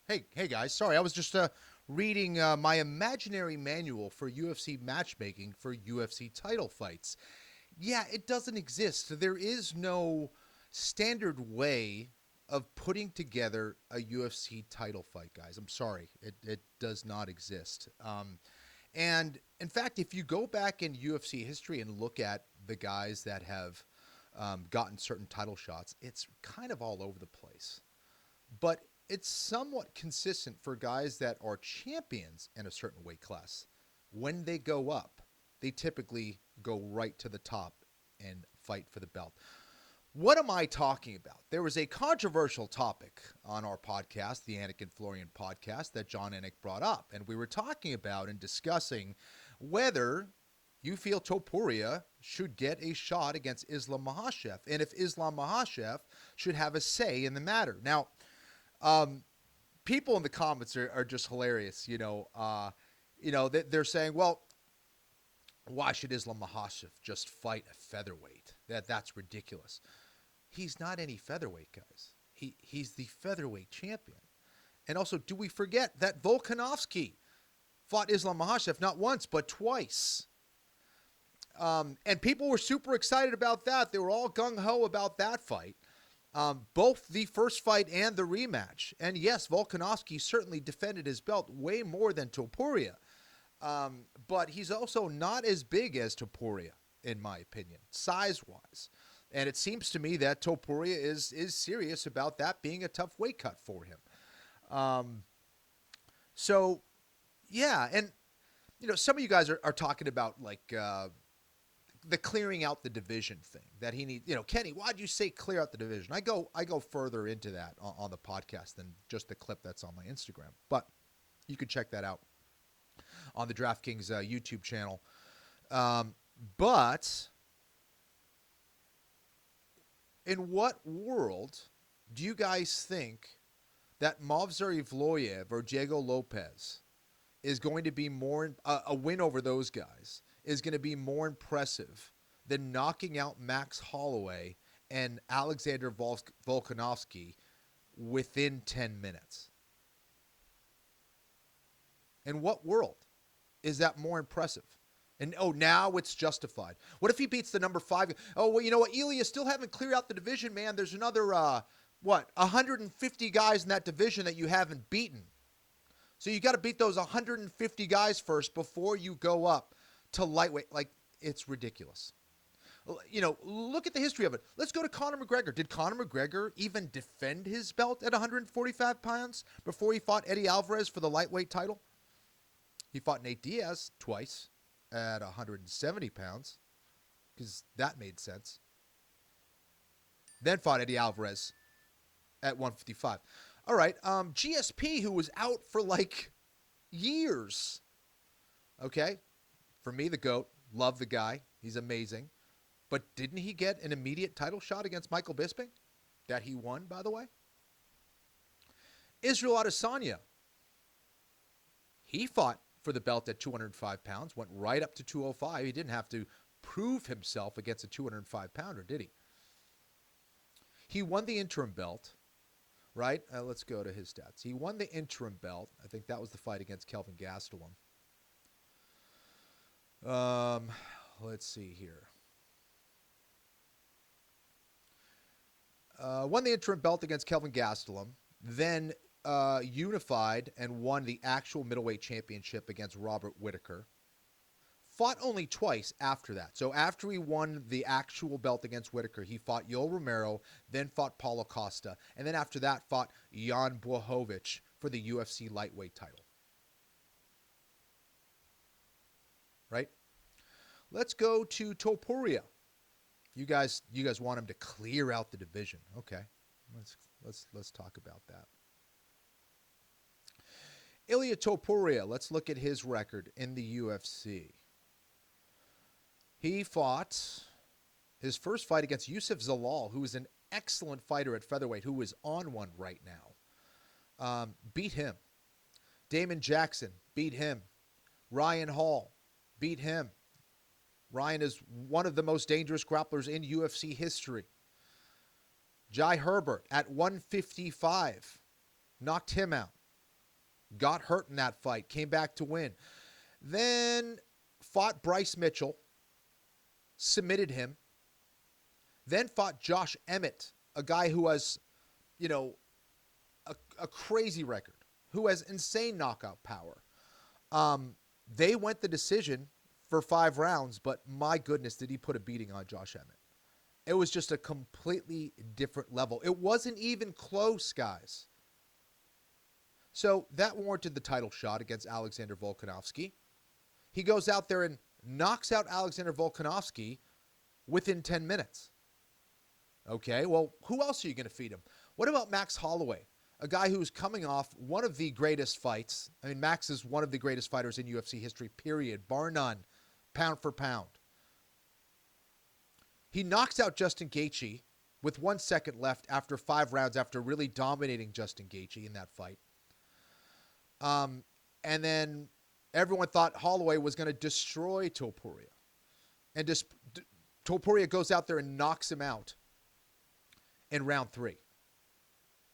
Hey guys. Sorry, I was just reading my imaginary manual for UFC matchmaking for UFC title fights. Yeah, it doesn't exist. There is no standard way of putting together a UFC title fight, guys. I'm sorry, it does not exist. And in fact, if you go back in UFC history and look at the guys that have gotten certain title shots, it's kind of all over the place. But it's somewhat consistent for guys that are champions in a certain weight class. When they go up, they typically go right to the top and fight for the belt. What am I talking about? There was a controversial topic on our podcast, the Anik and Florian Podcast, that John Anik brought up. And we were talking about and discussing whether you feel Topuria should get a shot against Islam Makhachev, and if Islam Makhachev should have a say in the matter. Now, people in the comments are just hilarious. They're saying, well, why should Islam Makhachev just fight a featherweight? That's ridiculous. He's not any featherweight, guys. He's the featherweight champion. And also, do we forget that Volkanovski fought Islam Makhachev not once, but twice? And people were super excited about that. They were all gung-ho about that fight. Both the first fight and the rematch. And yes, Volkanovski certainly defended his belt way more than Topuria. But he's also not as big as Topuria, in my opinion, size-wise. And it seems to me that Topuria is serious about that being a tough weight cut for him. So, yeah. And, some of you guys are talking about, like, the clearing out the division thing that he needs. Kenny, why'd you say clear out the division? I go further into that on the podcast than just the clip that's on my Instagram, but you can check that out on the Draftkings YouTube channel. But in what world do you guys think that Movsar Evloev or Diego Lopez is going to be more, a win over those guys is going to be more impressive than knocking out Max Holloway and Alexander Volkanovski within 10 minutes? In what world is that more impressive? And, now it's justified. What if he beats the number 5? Oh, well, you know what? Ilia still haven't cleared out the division, man. There's another, 150 guys in that division that you haven't beaten. So you got to beat those 150 guys first before you go up to lightweight. Like, it's ridiculous. Look at the history of it. Let's go to Conor McGregor. Did Conor McGregor even defend his belt at 145 pounds before he fought Eddie Alvarez for the lightweight title? He fought Nate Diaz twice at 170 pounds because that made sense. Then fought Eddie Alvarez at 155. All right, GSP, who was out for like years. Okay, for me, the GOAT. Love the guy. He's amazing. But didn't he get an immediate title shot against Michael Bisping? That he won, by the way. Israel Adesanya. He fought for the belt at 205 pounds, went right up to 205. He didn't have to prove himself against a 205-pounder, did he? He won the interim belt, right? Let's go to his stats. He won the interim belt. I think that was the fight against Kelvin Gastelum. Let's see here. Won the interim belt against Kelvin Gastelum, then unified and won the actual middleweight championship against Robert Whittaker. Fought only twice after that. So after he won the actual belt against Whittaker, he fought Yoel Romero, then fought Paulo Costa, and then after that fought Jan Blachowicz for the UFC lightweight title. Right? Let's go to Topuria. You guys want him to clear out the division. Okay. Let's talk about that. Ilia Topuria, let's look at his record in the UFC. He fought his first fight against Youssef Zalal, who is an excellent fighter at featherweight, who is on one right now. Beat him. Damon Jackson, beat him. Ryan Hall, beat him. Ryan is one of the most dangerous grapplers in UFC history. Jai Herbert at 155 knocked him out. got hurt in that fight, came back to win. Then fought Bryce Mitchell, submitted him. Then fought Josh Emmett, a guy who has, a crazy record, who has insane knockout power. They went the decision for 5 rounds, but my goodness, did he put a beating on Josh Emmett. It was just a completely different level. It wasn't even close, guys. So that warranted the title shot against Alexander Volkanovski. He goes out there and knocks out Alexander Volkanovski within 10 minutes. Okay, well, who else are you going to feed him? What about Max Holloway, a guy who's coming off one of the greatest fights? I mean, Max is one of the greatest fighters in UFC history, period, bar none, pound for pound. He knocks out Justin Gaethje with 1 second left after 5 rounds, after really dominating Justin Gaethje in that fight. And then everyone thought Holloway was going to destroy Topuria. And Topuria goes out there and knocks him out in round 3.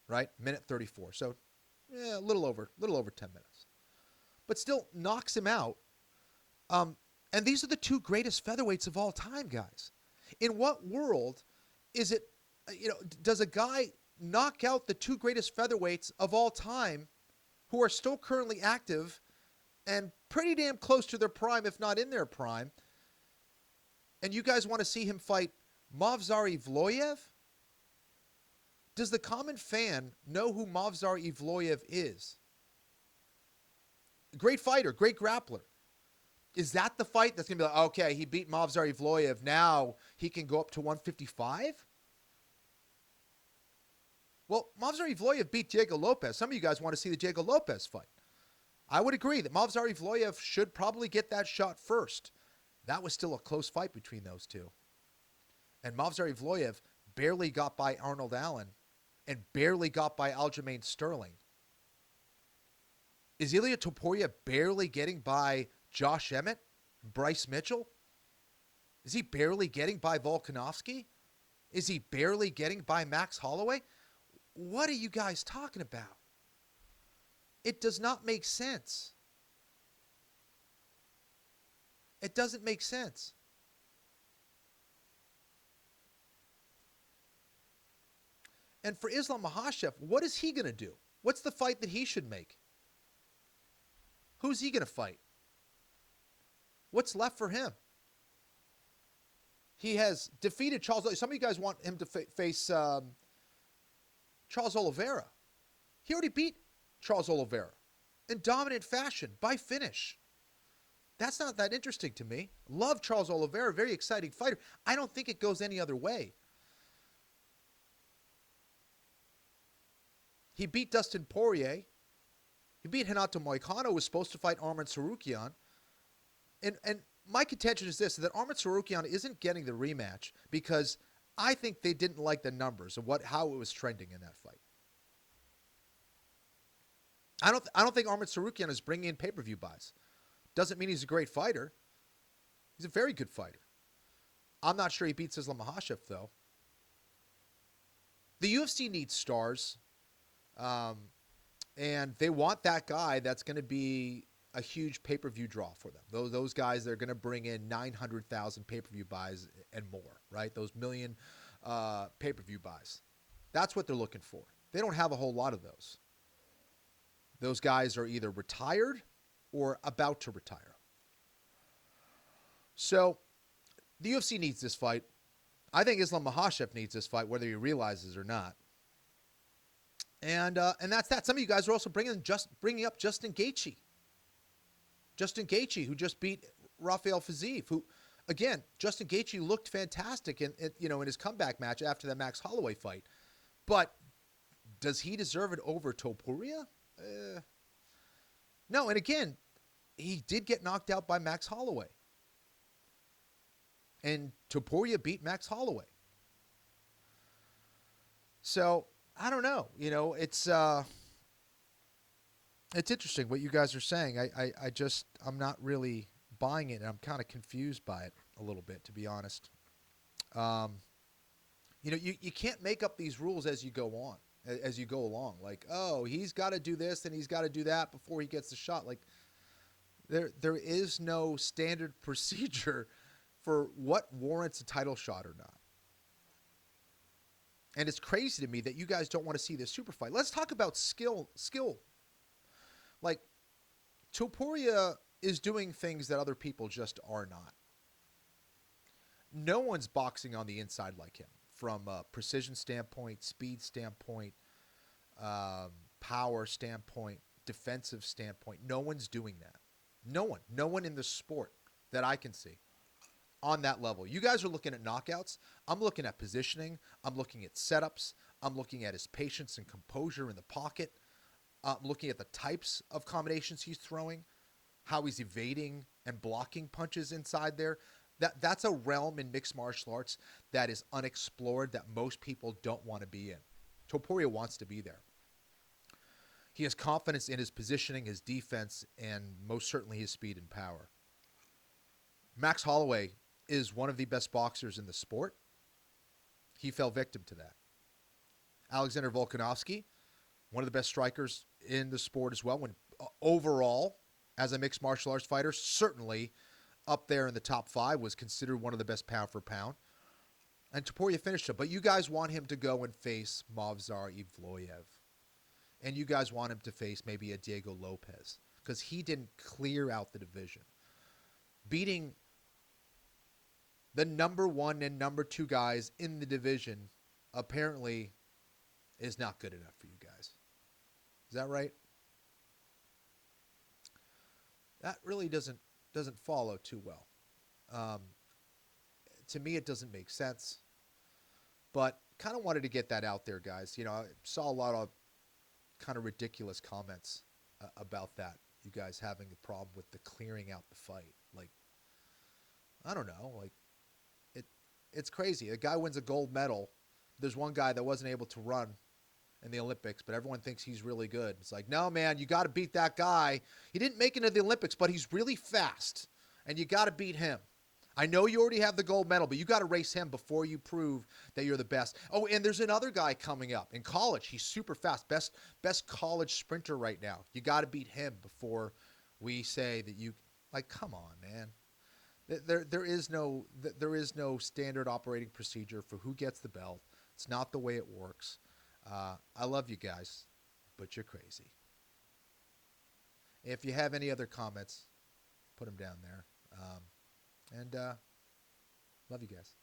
Right? Minute 34. So, a little over 10 minutes. But still knocks him out. And these are the 2 greatest featherweights of all time, guys. In what world is it, does a guy knock out the 2 greatest featherweights of all time who are still currently active and pretty damn close to their prime, if not in their prime, and you guys want to see him fight Movsar Evloev? Does the common fan know who Movsar Evloev is? Great fighter, great grappler. Is that the fight that's going to be like, okay, he beat Movsar Evloev, now he can go up to 155? Well, Movsar Evloev beat Diego Lopez. Some of you guys want to see the Diego Lopez fight. I would agree that Movsar Evloev should probably get that shot first. That was still a close fight between those 2. And Movsar Evloev barely got by Arnold Allen and barely got by Aljamain Sterling. Is Ilia Topuria barely getting by Josh Emmett, Bryce Mitchell? Is he barely getting by Volkanovski? Is he barely getting by Max Holloway? What are you guys talking about? It does not make sense. It doesn't make sense. And for Islam Makhachev, what is he going to do? What's the fight that he should make? Who's he going to fight? What's left for him? He has defeated Charles. Some of you guys want him to face Charles Oliveira. He already beat Charles Oliveira in dominant fashion by finish. That's not that interesting to me. Love Charles Oliveira, very exciting fighter. I don't think it goes any other way. He beat Dustin Poirier. He beat Renato Moicano, who was supposed to fight Arman Tsarukyan. And my contention is this, that Arman Tsarukyan isn't getting the rematch because I think they didn't like the numbers of how it was trending in that fight. I don't think Arman Tsarukyan is bringing in pay-per-view buys. Doesn't mean he's a great fighter. He's a very good fighter. I'm not sure he beats Islam Makhachev, though. The UFC needs stars. And they want that guy that's going to be a huge pay-per-view draw for them. Those guys that are going to bring in 900,000 pay-per-view buys and more, right? Those million pay-per-view buys. That's what they're looking for. They don't have a whole lot of those. Those guys are either retired or about to retire. So the UFC needs this fight. I think Islam Makhachev needs this fight, whether he realizes or not. And that's that. Some of you guys are also bringing up Justin Gaethje. Justin Gaethje, who just beat Rafael Fiziev, who, again, Justin Gaethje looked fantastic in his comeback match after that Max Holloway fight. But does he deserve it over Topuria? No, and again, he did get knocked out by Max Holloway. And Topuria beat Max Holloway. So I don't know. It's interesting what you guys are saying. I'm not really buying it, and I'm kind of confused by it a little bit, to be honest. You can't make up these rules as you go on. as you go along. Like, oh, he's got to do this and he's got to do that before he gets the shot. Like, there is no standard procedure for what warrants a title shot or not. And it's crazy to me that you guys don't want to see this super fight. Let's talk about skill. Like, Topuria is doing things that other people just are not. No one's boxing on the inside like him from a precision standpoint, speed standpoint, power standpoint, defensive standpoint. No one's doing that. No one in the sport that I can see on that level. You guys are looking at knockouts. I'm looking at positioning. I'm looking at setups. I'm looking at his patience and composure in the pocket. I'm looking at the types of combinations he's throwing, how he's evading and blocking punches inside there. That's a realm in mixed martial arts that is unexplored, that most people don't want to be in. Topuria wants to be there. He has confidence in his positioning, his defense, and most certainly his speed and power. Max Holloway is one of the best boxers in the sport. He fell victim to that. Alexander Volkanovski, one of the best strikers in the sport as well. When overall, as a mixed martial arts fighter, certainly up there in the top 5, was considered one of the best pound for pound. And Topuria finished him. But you guys want him to go and face Movsar Evloev. And you guys want him to face maybe a Diego Lopez, because he didn't clear out the division. Beating the number 1 and number 2 guys in the division apparently is not good enough for you guys. Is that right? That really doesn't follow too well. To me, it doesn't make sense. But kind of wanted to get that out there, guys. You know, I saw a lot of kind of ridiculous comments about that. You guys having a problem with the clearing out the fight. Like, I don't know. Like, it's crazy. A guy wins a gold medal. There's one guy that wasn't able to run in the Olympics, but everyone thinks he's really good. It's like, no, man, you got to beat that guy. He didn't make it into the Olympics, but he's really fast, and you got to beat him. I know you already have the gold medal, but you got to race him before you prove that you're the best. Oh, and there's another guy coming up in college. He's super fast, best college sprinter right now. You got to beat him before we say that you. Like, come on, man. There is no standard operating procedure for who gets the belt. It's not the way it works. I love you guys, but you're crazy. If you have any other comments, put them down there. And love you guys.